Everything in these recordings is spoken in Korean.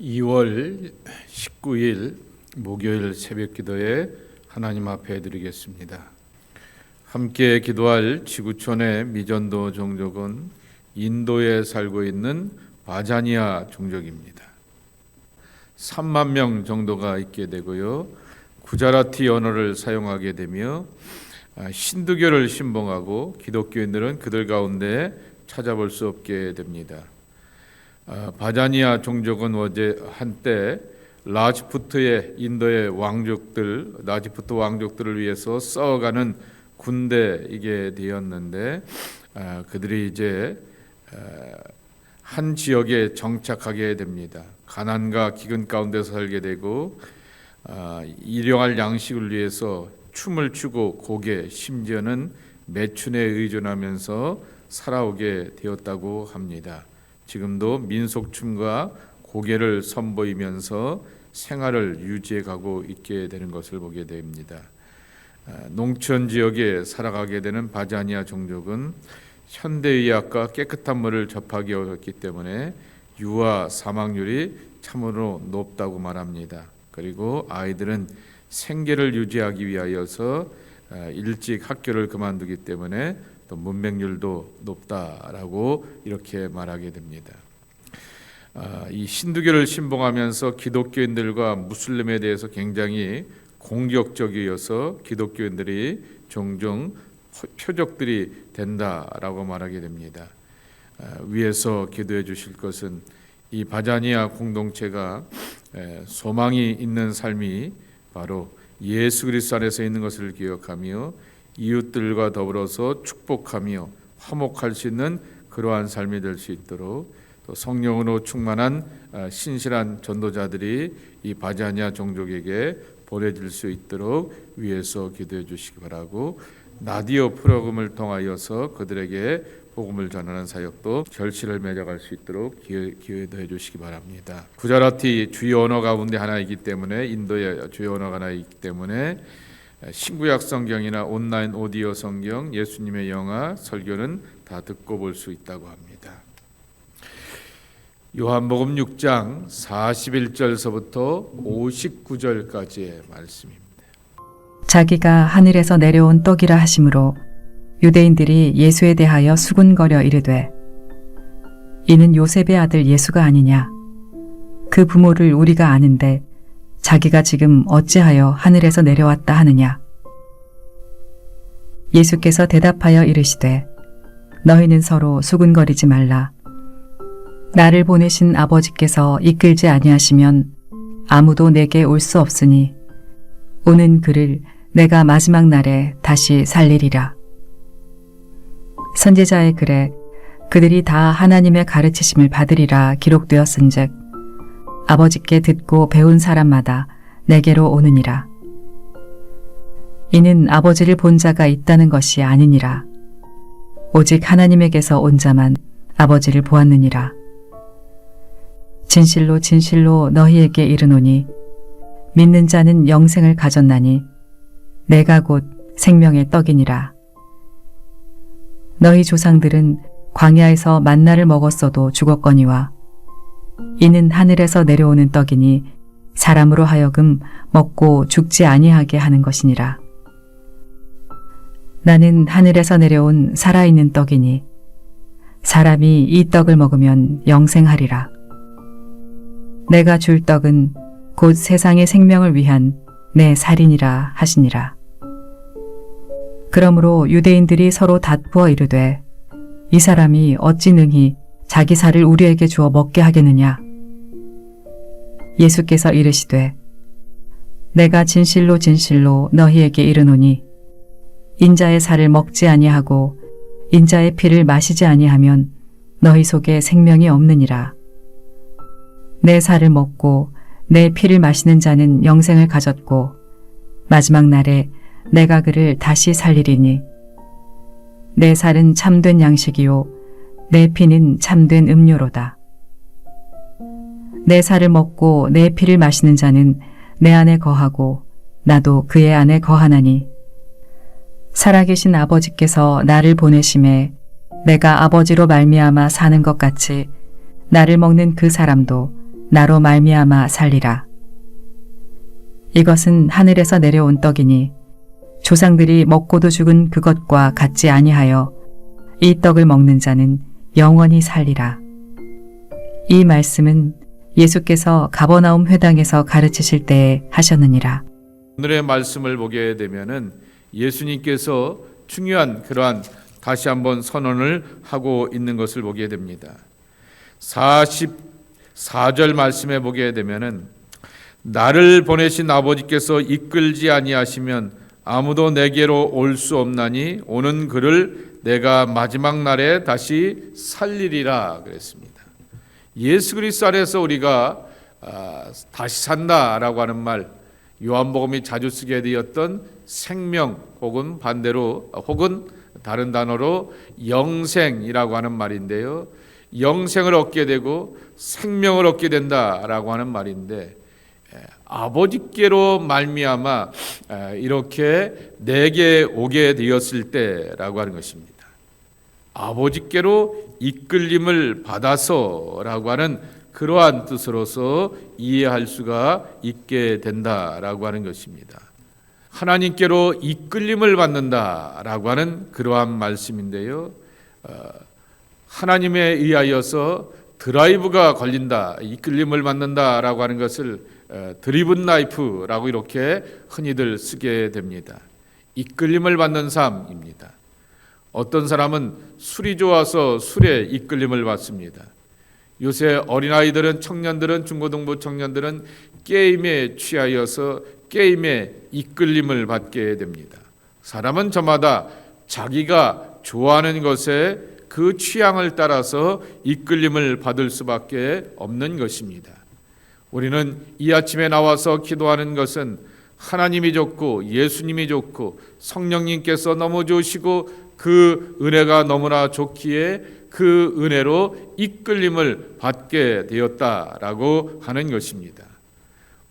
2월 19일 목요일 새벽기도에 하나님 앞에 드리겠습니다. 함께 기도할 지구촌의 미전도 종족은 인도에 살고 있는 바자니아 종족입니다. 3만 명 정도가 있게 되고요. 구자라티 언어를 사용하게 되며 힌두교를 신봉하고 기독교인들은 그들 가운데 찾아볼 수 없게 됩니다. 바자니아 종족은 한때 라지푸트의 인도의 라지푸트 왕족들을 위해서 싸워가는 군대이게 되었는데 그들이 이제 한 지역에 정착하게 됩니다. 가난과 기근 가운데서 살게 되고 일용할 양식을 위해서 춤을 추고 고개 심지어는 매춘에 의존하면서 살아오게 되었다고 합니다. 지금도 민속춤과 고개를 선보이면서 생활을 유지해 가고 있게 되는 것을 보게 됩니다. 농촌 지역에 살아가게 되는 바자니아 종족은 현대의학과 깨끗한 물을 접하기 어렵기 때문에 유아 사망률이 참으로 높다고 말합니다. 그리고 아이들은 생계를 유지하기 위하여서 일찍 학교를 그만두기 때문에 또 문맹률도 높다라고 이렇게 말하게 됩니다. 이 힌두교를 신봉하면서 기독교인들과 무슬림에 대해서 굉장히 공격적이어서 기독교인들이 종종 표적들이 된다라고 말하게 됩니다. 위에서 기도해 주실 것은 이 바자니아 공동체가 소망이 있는 삶이 바로 예수 그리스도 안에서 있는 것을 기억하며 이웃들과 더불어서 축복하며 화목할 수 있는 그러한 삶이 될 수 있도록 또 성령으로 충만한 신실한 전도자들이 이 바자니아 종족에게 보내질 수 있도록 위에서 기도해 주시기 바라고, 라디오 프로그램을 통하여서 그들에게 복음을 전하는 사역도 결실을 맺어갈 수 있도록 기도해 주시기 바랍니다. 구자라티 주요 언어 가운데 하나이기 때문에, 인도의 주요 언어가 하나이기 때문에 신구약 성경이나 온라인 오디오 성경, 예수님의 영화, 설교는 다 듣고 볼 수 있다고 합니다. 요한복음 6장 41절서부터 59절까지의 말씀입니다. 자기가 하늘에서 내려온 떡이라 하심으로 유대인들이 예수에 대하여 수군거려 이르되, 이는 요셉의 아들 예수가 아니냐? 그 부모를 우리가 아는데 자기가 지금 어찌하여 하늘에서 내려왔다 하느냐? 예수께서 대답하여 이르시되, 너희는 서로 수군거리지 말라. 나를 보내신 아버지께서 이끌지 아니하시면 아무도 내게 올 수 없으니 오는 그를 내가 마지막 날에 다시 살리리라. 선지자의 글에 그들이 다 하나님의 가르치심을 받으리라 기록되었은즉 아버지께 듣고 배운 사람마다 내게로 오느니라. 이는 아버지를 본 자가 있다는 것이 아니니라. 오직 하나님에게서 온 자만 아버지를 보았느니라. 진실로 진실로 너희에게 이르노니 믿는 자는 영생을 가졌나니 내가 곧 생명의 떡이니라. 너희 조상들은 광야에서 만나를 먹었어도 죽었거니와 이는 하늘에서 내려오는 떡이니 사람으로 하여금 먹고 죽지 아니하게 하는 것이니라. 나는 하늘에서 내려온 살아있는 떡이니 사람이 이 떡을 먹으면 영생하리라. 내가 줄 떡은 곧 세상의 생명을 위한 내 살이니라 하시니라. 그러므로 유대인들이 서로 다투어 이르되, 이 사람이 어찌 능히 자기 살을 우리에게 주어 먹게 하겠느냐? 예수께서 이르시되, 내가 진실로 진실로 너희에게 이르노니 인자의 살을 먹지 아니하고 인자의 피를 마시지 아니하면 너희 속에 생명이 없느니라. 내 살을 먹고 내 피를 마시는 자는 영생을 가졌고 마지막 날에 내가 그를 다시 살리리니 내 살은 참된 양식이요 내 피는 참된 음료로다. 내 살을 먹고 내 피를 마시는 자는 내 안에 거하고 나도 그의 안에 거하나니 살아계신 아버지께서 나를 보내심에 내가 아버지로 말미암아 사는 것 같이 나를 먹는 그 사람도 나로 말미암아 살리라. 이것은 하늘에서 내려온 떡이니 조상들이 먹고도 죽은 그것과 같지 아니하여 이 떡을 먹는 자는 영원히 살리라. 이 말씀은 예수께서 가버나움 회당에서 가르치실 때에 하셨느니라. 오늘의 말씀을 보게 되면은 예수님께서 중요한 그러한 다시 한번 선언을 하고 있는 것을 보게 됩니다. 44절 말씀에 보게 되면은 나를 보내신 아버지께서 이끌지 아니하시면 아무도 내게로 올 수 없나니 오는 그를 내가 마지막 날에 다시 살리리라 그랬습니다. 예수 그리스도 안에서 우리가 다시 산다라고 하는 말, 요한복음이 자주 쓰게 되었던 생명 혹은 반대로 혹은 다른 단어로 영생이라고 하는 말인데요. 영생을 얻게 되고 생명을 얻게 된다라고 하는 말인데 아버지께로 말미암아 이렇게 내게 오게 되었을 때라고 하는 것입니다. 아버지께로 이끌림을 받아서라고 하는 그러한 뜻으로서 이해할 수가 있게 된다라고 하는 것입니다. 하나님께로 이끌림을 받는다라고 하는 그러한 말씀인데요. 하나님에 의하여서 드라이브가 걸린다, 이끌림을 받는다라고 하는 것을 드리븐 라이프라고 이렇게 흔히들 쓰게 됩니다. 이끌림을 받는 삶입니다. 어떤 사람은 술이 좋아서 술에 이끌림을 받습니다. 요새 어린아이들은, 청년들은, 중고등부 청년들은 게임에 취하여서 게임에 이끌림을 받게 됩니다. 사람은 저마다 자기가 좋아하는 것에 그 취향을 따라서 이끌림을 받을 수밖에 없는 것입니다. 우리는 이 아침에 나와서 기도하는 것은 하나님이 좋고 예수님이 좋고 성령님께서 너무 좋으시고 그 은혜가 너무나 좋기에 그 은혜로 이끌림을 받게 되었다라고 하는 것입니다.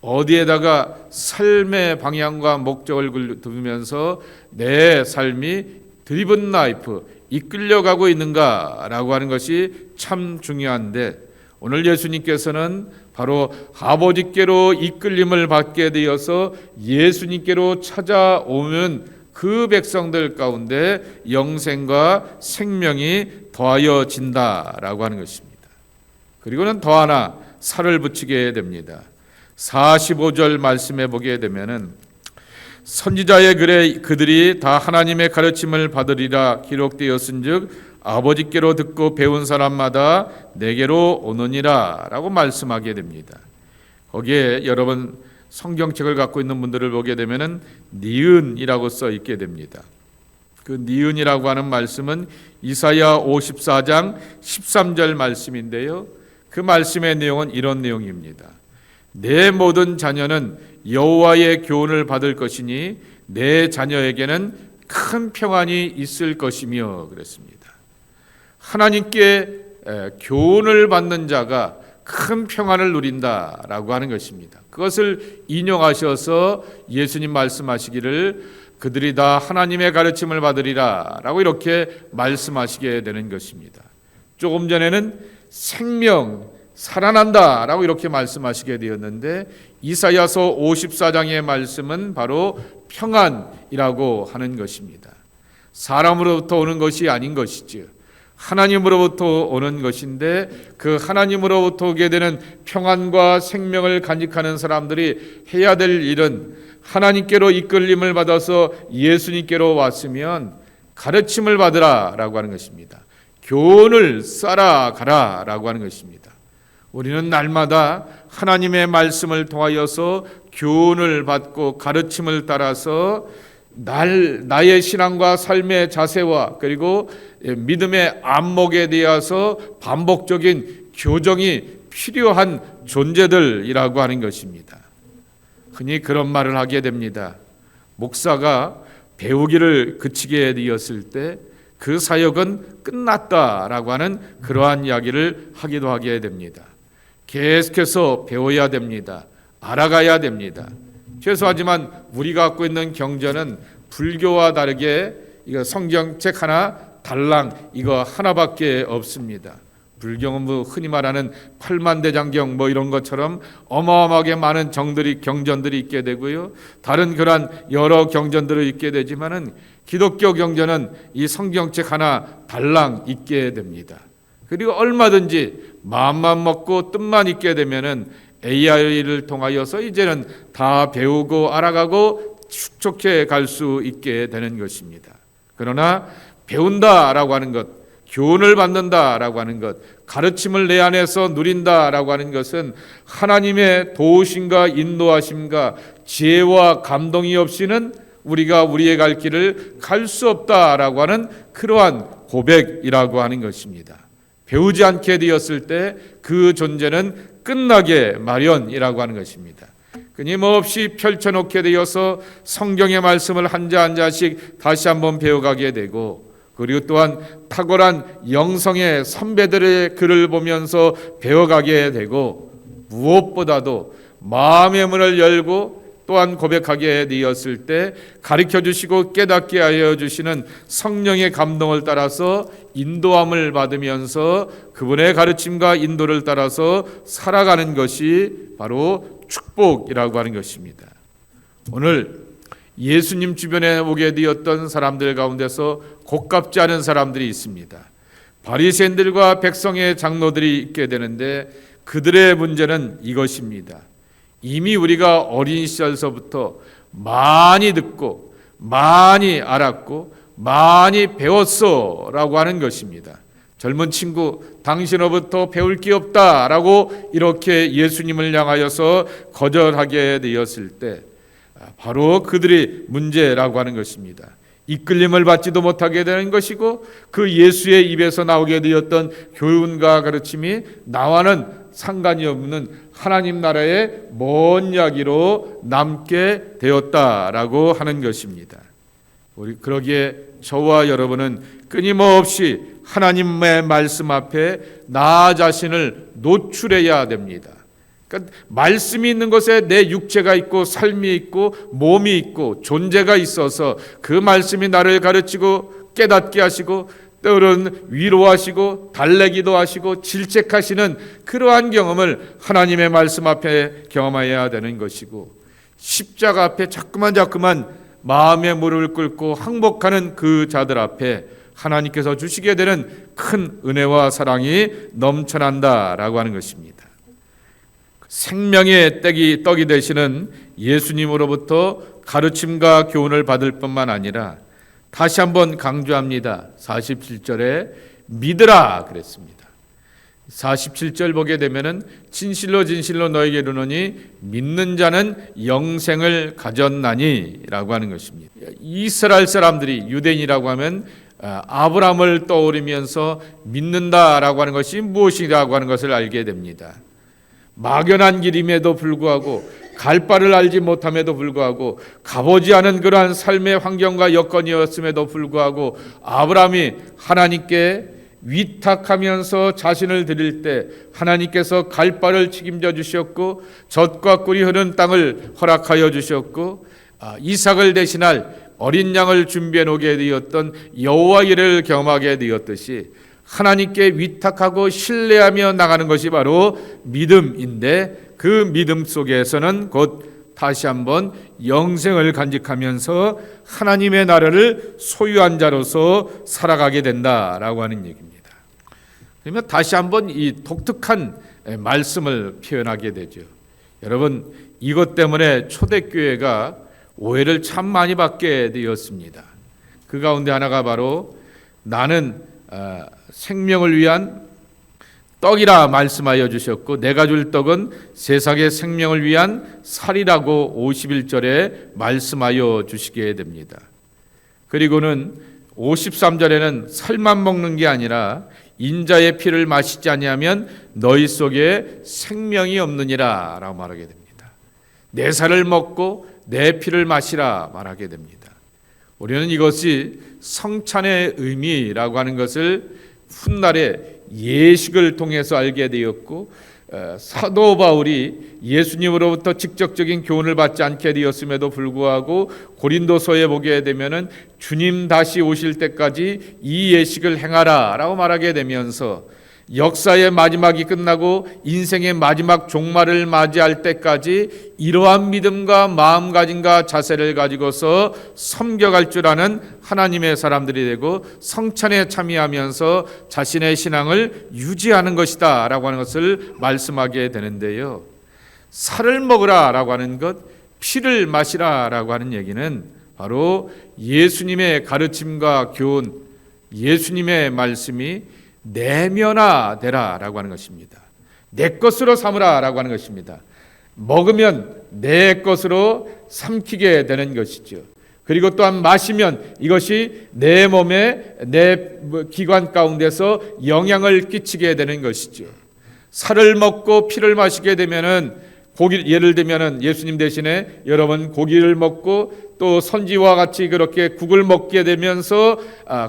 어디에다가 삶의 방향과 목적을 두면서 내 삶이 드리븐 라이프, 이끌려가고 있는가라고 하는 것이 참 중요한데 오늘 예수님께서는 바로 아버지께로 이끌림을 받게 되어서 예수님께로 찾아오면 그 백성들 가운데 영생과 생명이 더하여진다라고 하는 것입니다. 그리고는 더 하나 살을 붙이게 됩니다. 45절 말씀에 보게 되면은 선지자의 글에 그들이 다 하나님의 가르침을 받으리라 기록되었은즉 아버지께로 듣고 배운 사람마다 내게로 오느니라 라고 말씀하게 됩니다. 거기에 여러분 성경책을 갖고 있는 분들을 보게 되면은 니은이라고 써 있게 됩니다. 그 니은이라고 하는 말씀은 이사야 54장 13절 말씀인데요. 그 말씀의 내용은 이런 내용입니다. 내 모든 자녀는 여호와의 교훈을 받을 것이니 내 자녀에게는 큰 평안이 있을 것이며 그랬습니다. 하나님께 교훈을 받는 자가 큰 평안을 누린다라고 하는 것입니다. 그것을 인용하셔서 예수님 말씀하시기를 그들이 다 하나님의 가르침을 받으리라 라고 이렇게 말씀하시게 되는 것입니다. 조금 전에는 생명, 살아난다 라고 이렇게 말씀하시게 되었는데 이사야서 54장의 말씀은 바로 평안이라고 하는 것입니다. 사람으로부터 오는 것이 아닌 것이죠. 하나님으로부터 오는 것인데 그 하나님으로부터 오게 되는 평안과 생명을 간직하는 사람들이 해야 될 일은 하나님께로 이끌림을 받아서 예수님께로 왔으면 가르침을 받으라 라고 하는 것입니다. 교훈을 쌓아가라 라고 하는 것입니다. 우리는 날마다 하나님의 말씀을 통하여서 교훈을 받고 가르침을 따라서 나의 신앙과 삶의 자세와 그리고 믿음의 안목에 대해서 반복적인 교정이 필요한 존재들이라고 하는 것입니다. 흔히 그런 말을 하게 됩니다. 목사가 배우기를 그치게 되었을 때 그 사역은 끝났다라고 하는 그러한 이야기를 하기도 하게 됩니다. 계속해서 배워야 됩니다. 알아가야 됩니다. 죄송하지만 우리가 갖고 있는 경전은 불교와 다르게 이거 성경책 하나 달랑 이거 하나밖에 없습니다. 불경은 뭐 흔히 말하는 팔만대장경 뭐 이런 것처럼 어마어마하게 많은 경전들이 있게 되고요. 다른 그러한 여러 경전들을 읽게 되지만은 기독교 경전은 이 성경책 하나 달랑 읽게 됩니다. 그리고 얼마든지 마음만 먹고 뜻만 있게 되면은 AI를 통하여서 이제는 다 배우고 알아가고 축적해 갈 수 있게 되는 것입니다. 그러나 배운다라고 하는 것, 교훈을 받는다라고 하는 것, 가르침을 내 안에서 누린다라고 하는 것은 하나님의 도우심과 인도하심과 지혜와 감동이 없이는 우리가 우리의 갈 길을 갈 수 없다라고 하는 그러한 고백이라고 하는 것입니다. 배우지 않게 되었을 때 그 존재는 끝나게 마련이라고 하는 것입니다. 끊임없이 펼쳐놓게 되어서 성경의 말씀을 한 자 한 자씩 다시 한번 배워가게 되고, 그리고 또한 탁월한 영성의 선배들의 글을 보면서 배워가게 되고, 무엇보다도 마음의 문을 열고 또한 고백하게 되었을 때 가르쳐 주시고 깨닫게 하여 주시는 성령의 감동을 따라서 인도함을 받으면서 그분의 가르침과 인도를 따라서 살아가는 것이 바로 축복이라고 하는 것입니다. 오늘 예수님 주변에 오게 되었던 사람들 가운데서 곱깝지 않은 사람들이 있습니다. 바리새인들과 백성의 장로들이 있게 되는데 그들의 문제는 이것입니다. 이미 우리가 어린 시절서부터 많이 듣고 많이 알았고 많이 배웠어 라고 하는 것입니다. 젊은 친구, 당신으로부터 배울 게 없다 라고 이렇게 예수님을 향하여서 거절하게 되었을 때 바로 그들이 문제라고 하는 것입니다. 이끌림을 받지도 못하게 되는 것이고, 그 예수의 입에서 나오게 되었던 교훈과 가르침이 나와는 상관이 없는 하나님 나라의 먼 이야기로 남게 되었다라고 하는 것입니다. 우리 그러기에 저와 여러분은 끊임없이 하나님의 말씀 앞에 나 자신을 노출해야 됩니다. 그러니까 말씀이 있는 곳에 내 육체가 있고 삶이 있고 몸이 있고 존재가 있어서 그 말씀이 나를 가르치고 깨닫게 하시고 때로는 위로하시고 달래기도 하시고 질책하시는 그러한 경험을 하나님의 말씀 앞에 경험해야 되는 것이고, 십자가 앞에 자꾸만 마음의 무릎을 꿇고 항복하는 그 자들 앞에 하나님께서 주시게 되는 큰 은혜와 사랑이 넘쳐난다라고 하는 것입니다. 생명의 떡이 되시는 예수님으로부터 가르침과 교훈을 받을 뿐만 아니라 다시 한번 강조합니다. 47절에 믿으라 그랬습니다. 47절 보게 되면은 진실로 너에게 이르노니 믿는 자는 영생을 가졌나니라고 하는 것입니다. 이스라엘 사람들이 유대인이라고 하면 아브라함을 떠오르면서 믿는다라고 하는 것이 무엇이라고 하는 것을 알게 됩니다. 막연한 길임에도 불구하고 갈 바를 알지 못함에도 불구하고 가보지 않은 그러한 삶의 환경과 여건이었음에도 불구하고 아브라함이 하나님께 위탁하면서 자신을 드릴 때 하나님께서 갈 바를 책임져 주셨고 젖과 꿀이 흐르는 땅을 허락하여 주셨고 이삭을 대신할 어린 양을 준비해 놓게 되었던 여호와 이레를 경험하게 되었듯이 하나님께 위탁하고 신뢰하며 나가는 것이 바로 믿음인데, 그 믿음 속에서는 곧 다시 한번 영생을 간직하면서 하나님의 나라를 소유한 자로서 살아가게 된다라고 하는 얘기입니다. 그러면 다시 한번 이 독특한 말씀을 표현하게 되죠. 여러분, 이것 때문에 초대교회가 오해를 참 많이 받게 되었습니다. 그 가운데 하나가 바로 나는 생명을 위한 떡이라 말씀하여 주셨고 내가 줄 떡은 세상의 생명을 위한 살이라고 51절에 말씀하여 주시게 됩니다. 그리고는 53절에는 살만 먹는 게 아니라 인자의 피를 마시지 아니하면 너희 속에 생명이 없느니라 라고 말하게 됩니다. 내 살을 먹고 내 피를 마시라 말하게 됩니다. 우리는 이것이 성찬의 의미라고 하는 것을 훗날에 예식을 통해서 알게 되었고, 사도 바울이 예수님으로부터 직접적인 교훈을 받지 않게 되었음에도 불구하고 고린도서에 보게 되면은 주님 다시 오실 때까지 이 예식을 행하라라고 말하게 되면서 역사의 마지막이 끝나고 인생의 마지막 종말을 맞이할 때까지 이러한 믿음과 마음가짐과 자세를 가지고서 섬겨갈 줄 아는 하나님의 사람들이 되고 성찬에 참여하면서 자신의 신앙을 유지하는 것이다 라고 하는 것을 말씀하게 되는데요. 살을 먹으라 라고 하는 것, 피를 마시라 라고 하는 얘기는 바로 예수님의 가르침과 교훈, 예수님의 말씀이 내면화되라 라고 하는 것입니다. 내 것으로 삼으라 라고 하는 것입니다. 먹으면 내 것으로 삼키게 되는 것이죠. 그리고 또한 마시면 이것이 내 몸에, 내 기관 가운데서 영향을 끼치게 되는 것이죠. 살을 먹고 피를 마시게 되면은 예를 들면은 예수님 대신에 여러분 고기를 먹고 또 선지와 같이 그렇게 국을 먹게 되면서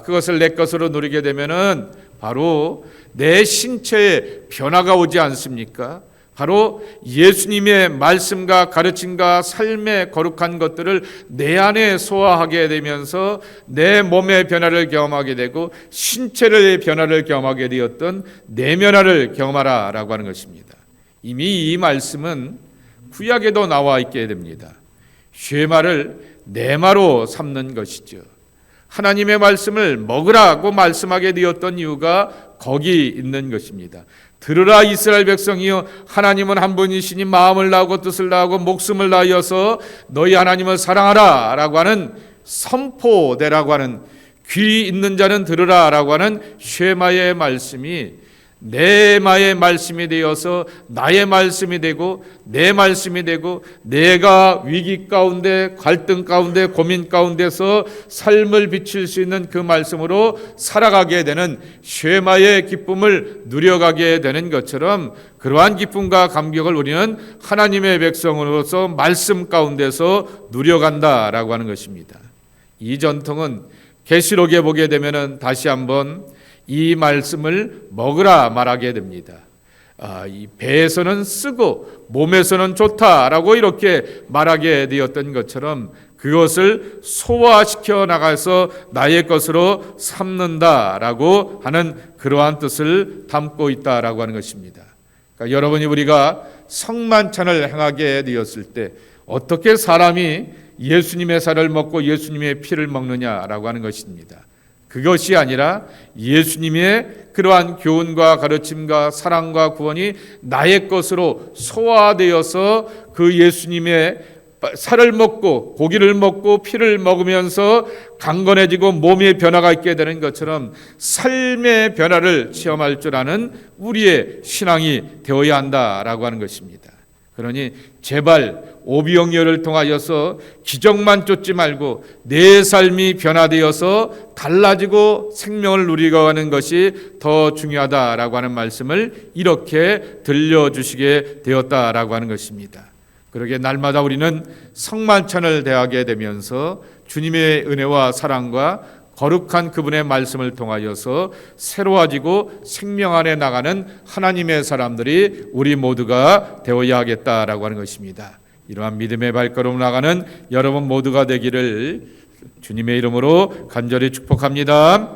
그것을 내 것으로 누리게 되면은 바로 내 신체에 변화가 오지 않습니까? 바로 예수님의 말씀과 가르침과 삶의 거룩한 것들을 내 안에 소화하게 되면서 내 몸의 변화를 경험하게 되고 신체의 변화를 경험하게 되었던 내면화를 경험하라 라고 하는 것입니다. 이미 이 말씀은 구약에도 나와 있게 됩니다. 쉐마를 내마로 삼는 것이죠. 하나님의 말씀을 먹으라고 말씀하게 되었던 이유가 거기 있는 것입니다. 들으라 이스라엘 백성이여, 하나님은 한 분이시니 마음을 다하고 뜻을 다하고 목숨을 다하여서 너희 하나님을 사랑하라 라고 하는 선포되라고 하는, 귀 있는 자는 들으라 라고 하는 쉐마의 말씀이 내 마의 말씀이 되어서 나의 말씀이 되고 내 말씀이 되고 내가 위기 가운데 갈등 가운데 고민 가운데서 삶을 비칠 수 있는 그 말씀으로 살아가게 되는 쉐마의 기쁨을 누려가게 되는 것처럼 그러한 기쁨과 감격을 우리는 하나님의 백성으로서 말씀 가운데서 누려간다라고 하는 것입니다. 이 전통은 계시록에 보게 되면은 다시 한번 이 말씀을 먹으라 말하게 됩니다. 이 배에서는 쓰고 몸에서는 좋다라고 이렇게 말하게 되었던 것처럼 그것을 소화시켜 나가서 나의 것으로 삼는다라고 하는 그러한 뜻을 담고 있다라고 하는 것입니다. 그러니까 여러분이 우리가 성만찬을 행하게 되었을 때 어떻게 사람이 예수님의 살을 먹고 예수님의 피를 먹느냐라고 하는 것입니다. 그것이 아니라 예수님의 그러한 교훈과 가르침과 사랑과 구원이 나의 것으로 소화되어서 그 예수님의 살을 먹고 고기를 먹고 피를 먹으면서 강건해지고 몸의 변화가 있게 되는 것처럼 삶의 변화를 체험할 줄 아는 우리의 신앙이 되어야 한다라고 하는 것입니다. 그러니 제발 오비영여를 통하여서 기적만 쫓지 말고 내 삶이 변화되어서 달라지고 생명을 누리고 가는 것이 더 중요하다라고 하는 말씀을 이렇게 들려주시게 되었다라고 하는 것입니다. 그러게 날마다 우리는 성만찬을 대하게 되면서 주님의 은혜와 사랑과 거룩한 그분의 말씀을 통하여서 새로워지고 생명 안에 나가는 하나님의 사람들이 우리 모두가 되어야 하겠다라고 하는 것입니다. 이러한 믿음의 발걸음으로 나가는 여러분 모두가 되기를 주님의 이름으로 간절히 축복합니다.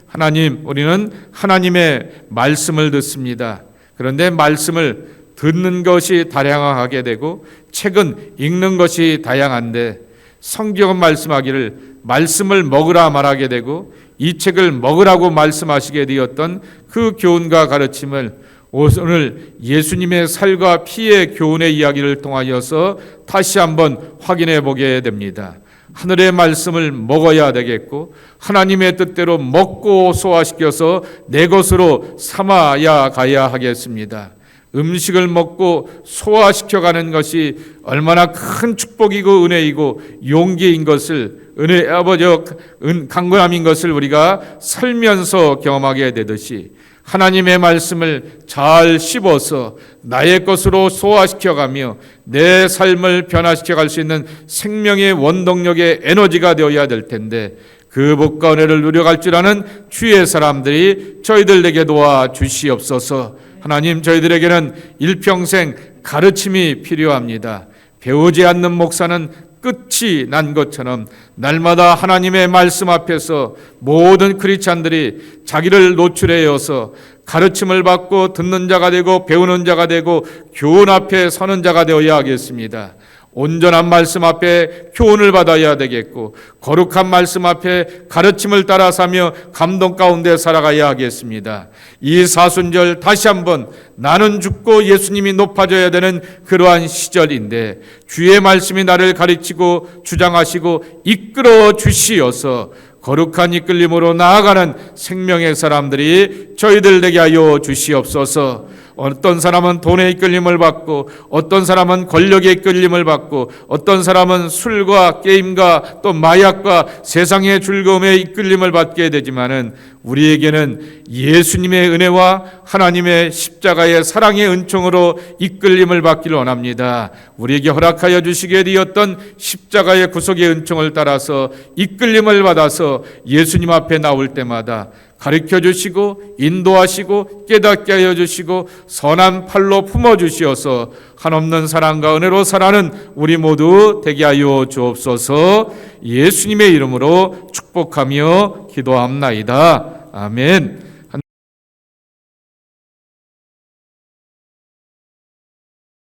하나님, 우리는 하나님의 말씀을 듣습니다. 그런데 말씀을 듣는 것이 다양하게 되고 책은 읽는 것이 다양한데 성경은 말씀하기를 말씀을 먹으라 말하게 되고 이 책을 먹으라고 말씀하시게 되었던 그 교훈과 가르침을 오늘 예수님의 살과 피의 교훈의 이야기를 통하여서 다시 한번 확인해 보게 됩니다. 하늘의 말씀을 먹어야 되겠고 하나님의 뜻대로 먹고 소화시켜서 내 것으로 삼아야 가야 하겠습니다. 음식을 먹고 소화시켜가는 것이 얼마나 큰 축복이고 은혜이고 용기인 것을 강건함인 것을 우리가 살면서 경험하게 되듯이 하나님의 말씀을 잘 씹어서 나의 것으로 소화시켜가며 내 삶을 변화시켜갈 수 있는 생명의 원동력의 에너지가 되어야 될 텐데 그 복과 은혜를 누려갈 줄 아는 주의 사람들이 저희들에게 도와주시옵소서. 하나님, 저희들에게는 일평생 가르침이 필요합니다. 배우지 않는 목사는 끝이 난 것처럼 날마다 하나님의 말씀 앞에서 모든 크리스찬들이 자기를 노출해서 가르침을 받고 듣는 자가 되고 배우는 자가 되고 교훈 앞에 서는 자가 되어야 하겠습니다. 온전한 말씀 앞에 교훈을 받아야 되겠고 거룩한 말씀 앞에 가르침을 따라 사며 감동 가운데 살아가야 하겠습니다. 이 사순절 다시 한번 나는 죽고 예수님이 높아져야 되는 그러한 시절인데 주의 말씀이 나를 가르치고 주장하시고 이끌어 주시어서 거룩한 이끌림으로 나아가는 생명의 사람들이 저희들 되게 하여 주시옵소서. 어떤 사람은 돈의 이끌림을 받고 어떤 사람은 권력의 이끌림을 받고 어떤 사람은 술과 게임과 또 마약과 세상의 즐거움에 이끌림을 받게 되지만은 우리에게는 예수님의 은혜와 하나님의 십자가의 사랑의 은총으로 이끌림을 받기를 원합니다. 우리에게 허락하여 주시게 되었던 십자가의 구속의 은총을 따라서 이끌림을 받아서 예수님 앞에 나올 때마다 가르쳐 주시고 인도하시고 깨닫게 하여 주시고 선한 팔로 품어 주시어서 한없는 사랑과 은혜로 살아가는 우리 모두 되게 하여 주옵소서. 예수님의 이름으로 축복하며 기도합나이다. 아멘.